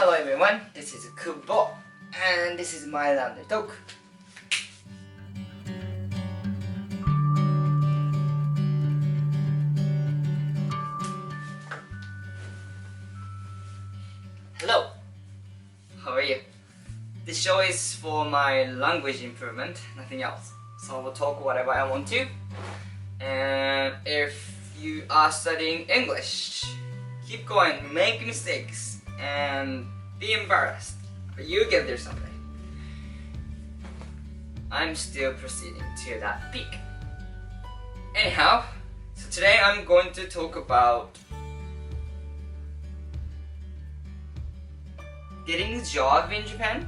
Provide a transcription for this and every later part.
Hello everyone, this is Kubo, and this is my London talk. Hello, how are you? This show is for my language improvement, nothing else. So I will talk whatever I want to. And if you are studying English, keep going, make mistakes, and be embarrassed. But you get there someday. I'm still proceeding to that peak. Anyhow, so today I'm going to talk about getting a job in Japan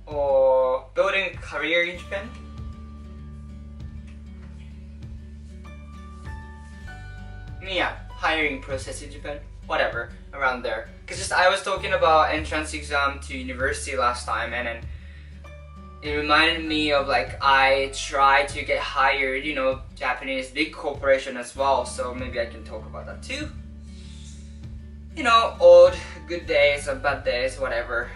or building a career in Japan. Yeah, hiring process in Japan, whatever, around there. Cause I was talking about entrance exam to university last time, and then it reminded me of like I tried to get hired, Japanese big corporation as well. So maybe I can talk about that too. Old good days or bad days, whatever.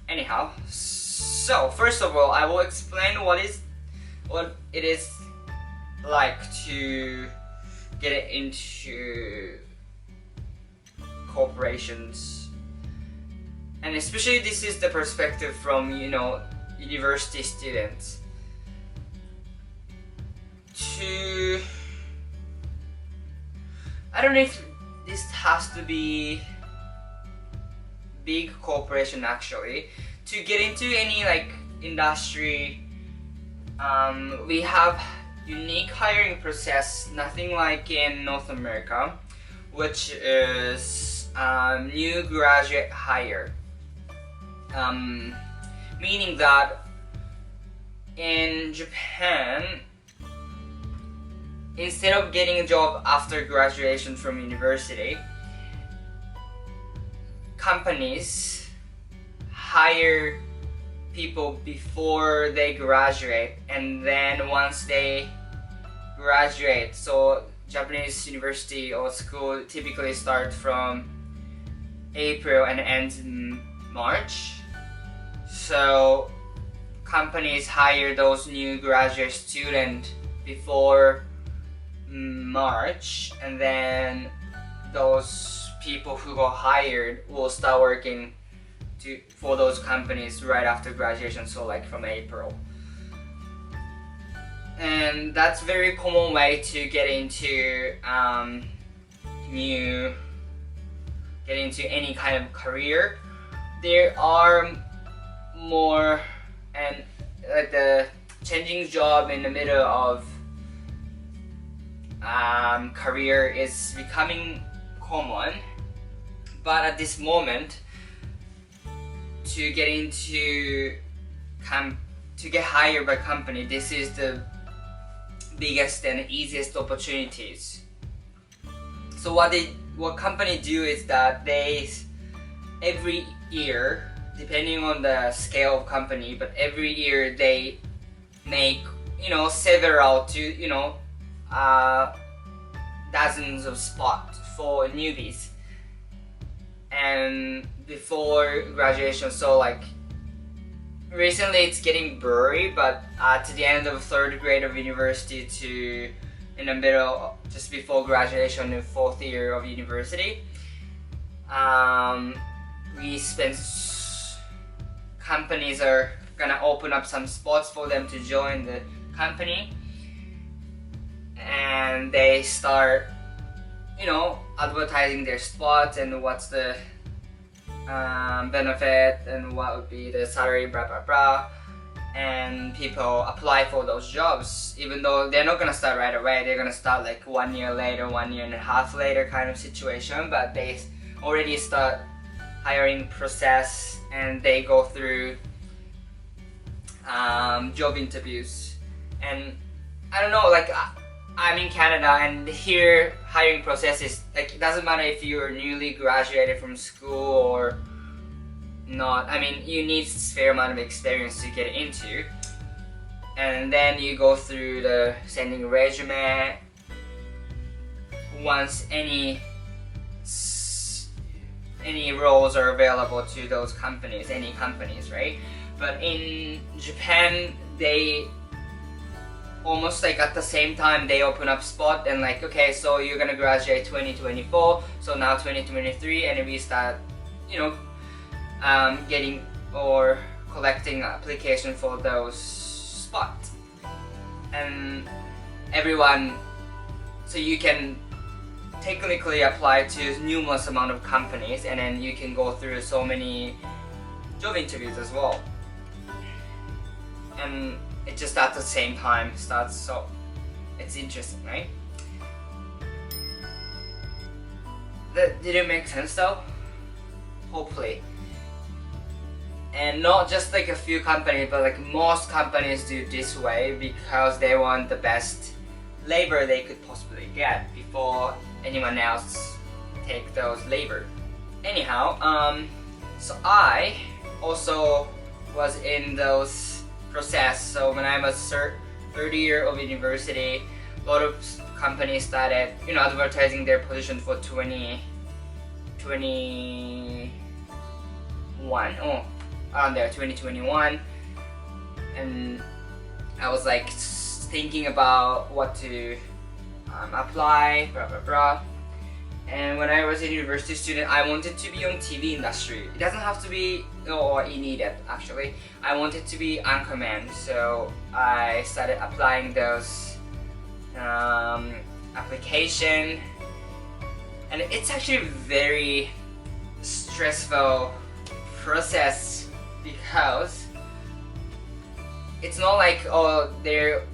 Anyhow, so first of all, I will explain what it is like to get into corporations, and especially this is the perspective from university students. I don't know if this has to be big corporation actually to get into any industry. We have unique hiring process, nothing like in North America, which is new graduate hire, meaning that in Japan, instead of getting a job after graduation from university, companies hire people before they graduate, and then once they graduate, so Japanese university or school typically start from April and ends in March. So companies hire those new graduate students before March, and then those people who got hired will start working for those companies right after graduation, so like from April. And that's very common way to get into any kind of career. There are more, and the changing job in the middle of career is becoming common, but at this moment, to get hired by company, this is the biggest and easiest opportunities. So what company do is that they every year, depending on the scale of company, but every year they make several to dozens of spots for newbies and before graduation. So recently it's getting blurry, but to the end of third grade of university to in the middle, just before graduation in fourth year of university, companies are gonna open up some spots for them to join the company, and they start advertising their spots and what's the benefit and what would be the salary, blah blah blah, and people apply for those jobs even though they're not gonna start right away. They're gonna start 1 year later, 1 year and a half later kind of situation, but they already start hiring process and they go through job interviews. And I don't know, I'm in Canada, and here hiring process is it doesn't matter if you're newly graduated from school or not. I mean, you need a fair amount of experience to get into, and then you go through the sending resume. Once any any roles are available to those companies, any companies, right? But in Japan, they almost like at the same time they open up spot and like, okay, so you're gonna graduate 2024, so now 2023, and we start, you know, getting or collecting application for those spots, and everyone, so you can technically apply to numerous amount of companies, and then you can go through so many job interviews as well, and it just at the same time starts, so it's interesting, right? Did it make sense though? Hopefully. And not just like a few companies, but like most companies do this way because they want the best labor they could possibly get before anyone else take those labor. Anyhow, so I also was in those process. So when I was third year of university, a lot of companies started, you know, advertising their position for 2021. Around there, 2021, and I was like thinking about what to apply, blah blah blah. And when I was a university student, I wanted to be on TV industry. It doesn't have to be, or you need it actually. I wanted to be anchorman, so I started applying those application, and it's actually a very stressful process because it's not like, oh, there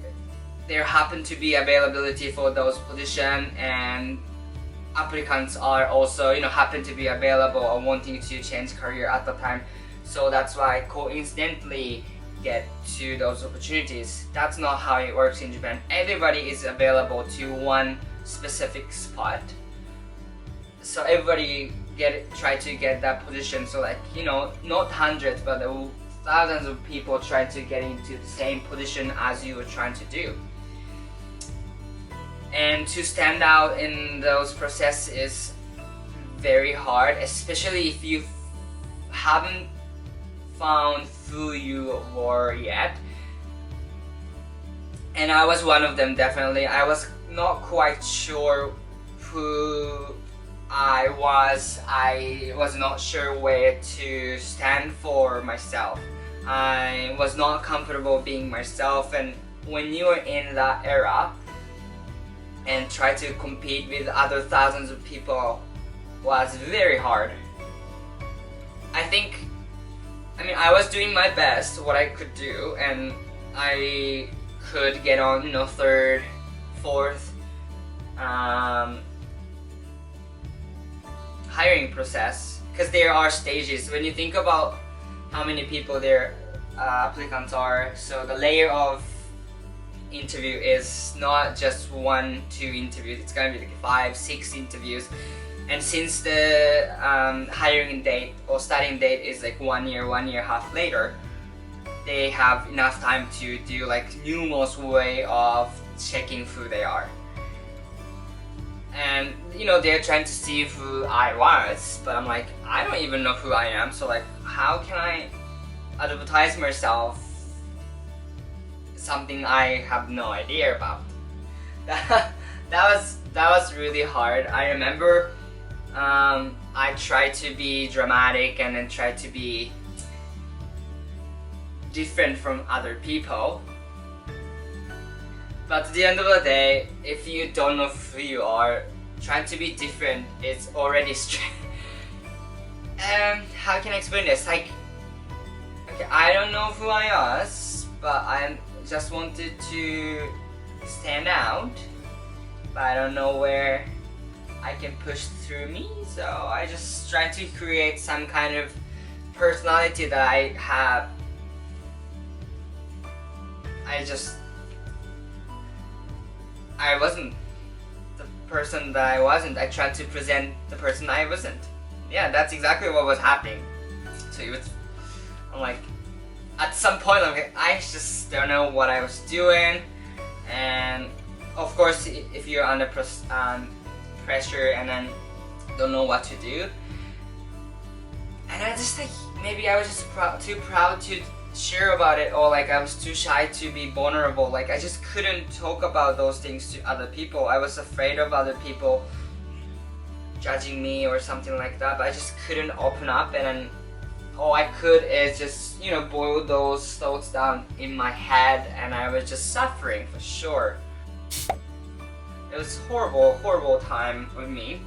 happen to be availability for those position and applicants are also, you know, happen to be available or wanting to change career at the time, so that's why I coincidentally get to those opportunities. That's not how it works in Japan. Everybody is available to one specific spot, so everybody try to get that position. So like, you know, not hundreds but thousands of people try to get into the same position as you were trying to do. And to stand out in those processes is very hard, especially if you haven't found who you were yet. And I was one of them, definitely. I was not quite sure who I was not sure where to stand for myself. I was not comfortable being myself, and when you are in that era and try to compete with other thousands of people was very hard. I mean, I was doing my best, what I could do, and I could get on, you know, third, fourth, hiring process, because there are stages. When you think about how many people their applicants are, so the layer of interview is not just 1-2 interviews, it's gonna be like 5-6 interviews. And since the hiring date or starting date is like 1 year, 1.5 years later, they have enough time to do like numerous way of checking who they are. And you know, they're trying to see who I was, but I'm like, I don't even know who I am, so like, how can I advertise myself something I have no idea about? That was really hard. I remember I tried to be dramatic and then tried to be different from other people. But at the end of the day, if you don't know who you are, trying to be different is already how can I explain this? Like, okay, I don't know who I was, but I just wanted to stand out, but I don't know where I can push through me, so I just try to create some kind of personality that I have. I wasn't the person that I wasn't. I tried to present the person I wasn't. Yeah, that's exactly what was happening. So I'm like, at some point, I'm like, I just don't know what I was doing. And of course, if you're under pressure and then don't know what to do, And I just like, maybe I was just too proud to share about it, or like I was too shy to be vulnerable. Like I just couldn't talk about those things to other people. I was afraid of other people judging me or something like that, but I just couldn't open up, and then all I could is just, you know, boil those thoughts down in my head, and I was just suffering for sure. It was horrible time with me.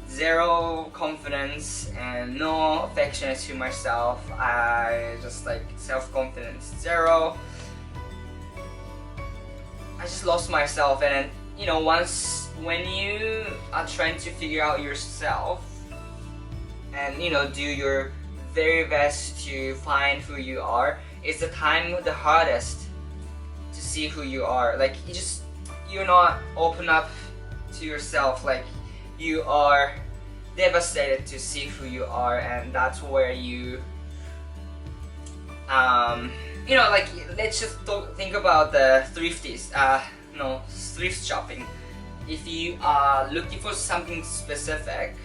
Zero confidence and no affection to myself. I just like self-confidence zero. I just lost myself, and then, you know, when you are trying to figure out yourself and, you know, do your very best to find who you are, it's the time the hardest to see who you are. Like you're not open up to yourself, like you are devastated to see who you are, and that's where you you know, like let's just think about the thrift shopping. If you are looking for something specific,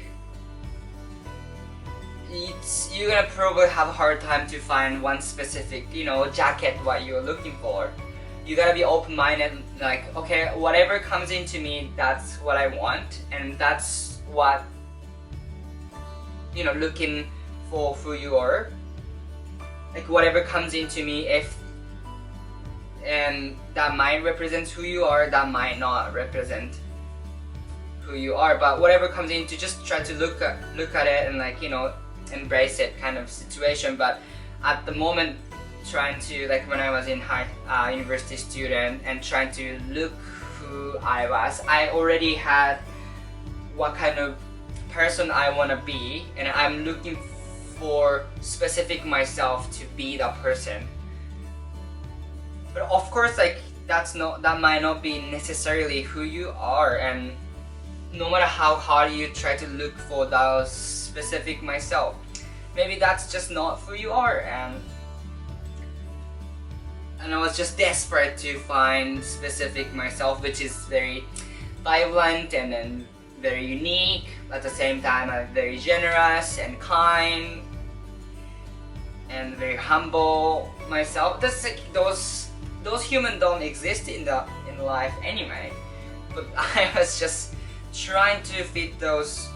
you're gonna probably have a hard time to find one specific, you know, jacket what you're looking for. You gotta be open-minded, like, okay, whatever comes into me, that's what I want, and that's what, you know, looking for who you are. Like whatever comes into me, and that might represent who you are, that might not represent who you are, but whatever comes into, just try to look at it and, like, you know, embrace it kind of situation. But at the moment, trying to, like when I was in university student and trying to look who I was, I already had what kind of person I want to be, and I'm looking for specific myself to be that person. But of course, like that might not be necessarily who you are, and no matter how hard you try to look for that specific myself, maybe that's just not who you are. And I was just desperate to find specific myself, which is very vibrant and then very unique. At the same time, I'm very generous and kind and very humble myself. That's like those humans don't exist in life anyway. But I was just trying to fit those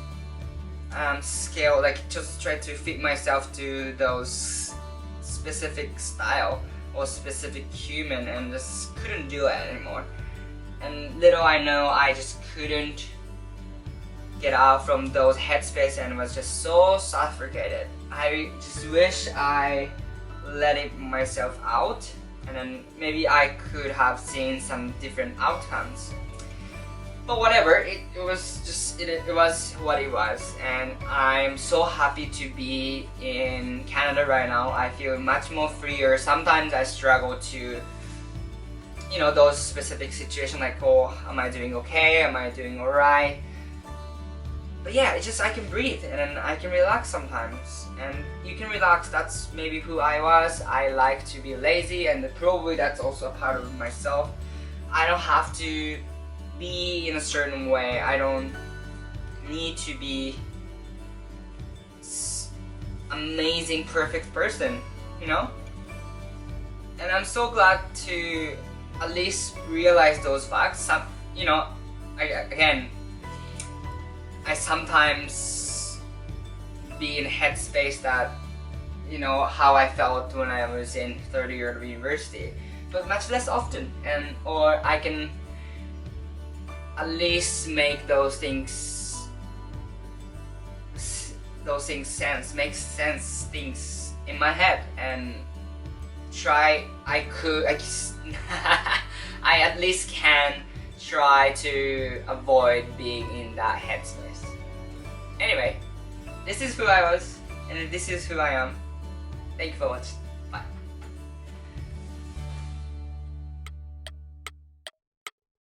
scale, like just try to fit myself to those specific style or specific human, and just couldn't do it anymore. And little I know, I just couldn't get out from those headspace and was just so suffocated. I just wish I let it myself out, and then maybe I could have seen some different outcomes. But whatever, it was what it was, and I'm so happy to be in Canada right now. I feel much more freer. Sometimes I struggle to, you know, those specific situations, like, oh, am I doing okay? Am I doing alright? But yeah, it's just I can breathe and then I can relax sometimes. And you can relax, that's maybe who I was. I like to be lazy, and probably that's also a part of myself. I don't have to be in a certain way. I don't need to be amazing, perfect person, you know? And I'm so glad to at least realize those facts. You know, I sometimes be in headspace that, you know, how I felt when I was in third year of university, but much less often. Or I can at least make those things make sense things in my head, and I at least can try to avoid being in that headspace. Anyway, this is who I was, and this is who I am. Thank you for watching.